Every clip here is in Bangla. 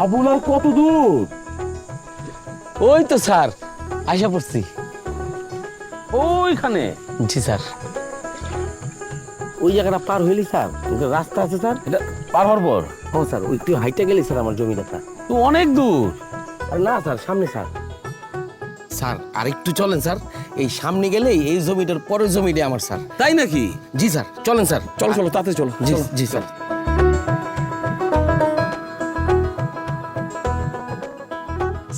আবুল আর কত দূর? ওই তো স্যার আইসা পড়ছি। ওইখানে? জি স্যার। ওই জায়গাটা পার হইলি স্যার, ওটা রাস্তা আছে স্যার, এটা পার হওয়ার পর। ও স্যার, ওই একটু হাইটে গেলি স্যার আমার জমিটা স্যার। তো অনেক দূর। আর না স্যার, সামনে স্যার। স্যার আরেকটু চলেন স্যার, এই সামনে গেলেই এই জমিটার পরের জমিটা আমার স্যার। তাই নাকি? জি স্যার, চলেন স্যার। চলো চলো, তাতে চলো। জি চলো। জি স্যার।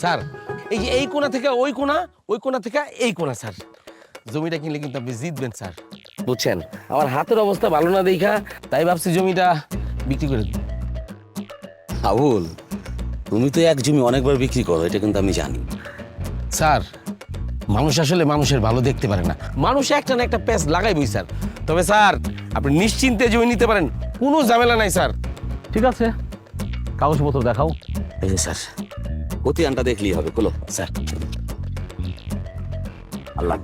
স্যার এই যে এই কোণা থেকে ওই কোণা, ওই কোণা থেকে এই কোণা স্যার। জমিটা কিনলে কিন্তু আপনি জিতবেন স্যার। বুঝছেন, আমার হাতের অবস্থা ভালো না দেখা তাই ভাবছি জমিটা বিক্রি করে দিই। আবুল, তুমি তো এক জমি অনেকবার বিক্রি করো, এটা কিন্তু আমি জানি। স্যার মানুষ আসলে মানুষের ভালো দেখতে পারে না, মানুষ একটা না একটা প্যাচ লাগাইবই স্যার। তবে স্যার আপনি নিশ্চিন্তে জমি নিতে পারেন, কোনো ঝামেলা নাই স্যার। ঠিক আছে, কাগজপত্র দেখাও। এই যে স্যার, খতিয়ানটা দেখলেই হবে, খোলো স্যার। আল্লাহ,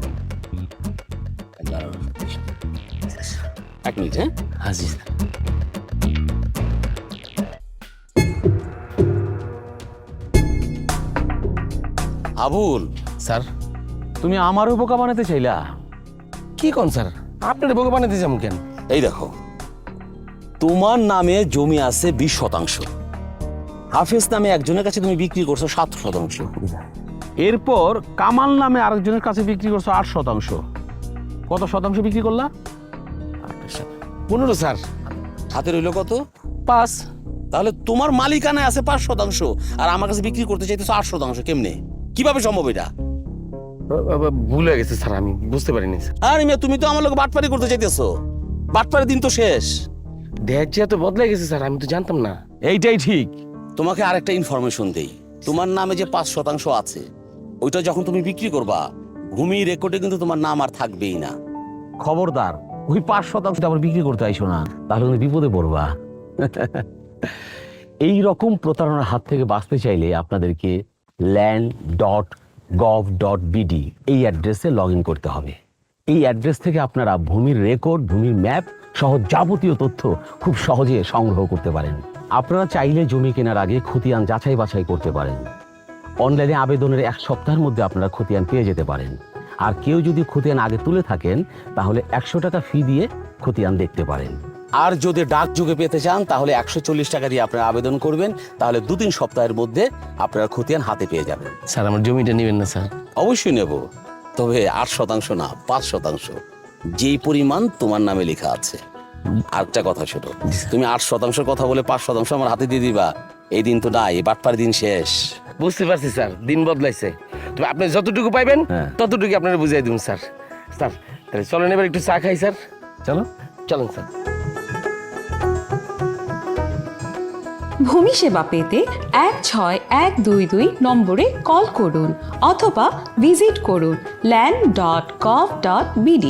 এক মিনিট। হ্যাঁ হাজি স্যার। আবুল, স্যার তুমি আমারও বোকা বানাতে চাইলা? কি কোন স্যার, আপনার বোকা বানাতে যাবো কেন? এই দেখো, তোমার নামে জমি আছে 20%, হাফেজ নামে একজনের কাছে তুমি বিক্রি করছো 7%। এরপর কামাল নামে আরেকজনের কাছে বিক্রি করছো 8%। কত শতাংশ বিক্রি করলা? 15 স্যার। হাতে রইল কত? 5। তাহলে তোমার মালিকানায় আছে 5%, আর আমার কাছে বিক্রি করতে চাইতেছো 8%। কেমনে, কিভাবে সম্ভব এটা? ভুল হয়ে গেছে স্যার, আমি বুঝতে পারিনি স্যার। আরে মিয়া, তুমি তো আমার লোক বাটপারি করতে চাইতেছো। বাটপারি দিন তো শেষ। দেখ যে তো বদলে গেছে স্যার, আমি তো জানতাম না। এইটাই ঠিক। তোমাকে আরেকটা ইনফরমেশন দেই, তোমার নামে যে 5% আছে, ওইটা যখন তুমি বিক্রি করবা, ভূমি রেকর্ডে কিন্তু তোমার নাম আর থাকবেই না। খবরদার, ওই 5% আবার বিক্রি করতে আইসো না, তাহলে তুমি বিপদে পড়বা। এই রকম প্রতারণার হাত থেকে বাঁচতে চাইলে আপনাদেরকে land.gov.bd এই অ্যাড্রেসে লগ ইন করতে হবে। এই অ্যাড্রেস থেকে আপনারা ভূমির রেকর্ড, ভূমির ম্যাপ সহ যাবতীয় তথ্য খুব সহজে সংগ্রহ করতে পারেন। আপনারা চাইলে জমি কেনার আগে খতিয়ান যাচাই বাছাই করতে পারেন। অনলাইনে আবেদনের 1 সপ্তাহের মধ্যে আপনারা খতিয়ান পেয়ে যেতে পারেন। আর কেউ যদি খতিয়ান আগে তুলে থাকেন, তাহলে 100 টাকা ফি দিয়ে খতিয়ান দেখতে পারেন। আর যদি ডাক যুগে পেতে চান, তাহলে 140 টাকা দিয়ে আপনারা আবেদন করবেন, তাহলে 2-3 সপ্তাহের মধ্যে আপনারা খতিয়ান হাতে পেয়ে যাবেন। স্যার আমার জমিটা নেবেন না স্যার? অবশ্যই নেব, তবে 8% না, 5%, যেই পরিমাণ তোমার নামে লেখা আছে। আরেকটা কথা শোনো, তুমি 8% কথা বলে 5% আমার হাতে দিয়ে দিবা, এই দিন তো নাই, বাটপার দিন শেষ। বুঝতে পারছি স্যার, দিন বদলাইছে। তবে আপনি যতটুকু পাইবেন ততটুকু আপনারা বুঝাই দিন স্যার। স্যার তাহলে চলেন এবার একটু চা খাই স্যার। চলো। চলেন স্যার। ভূমি সেবা পেতে 16122 নম্বরে কল করুন অথবা ভিজিট করুন land.gov.bd।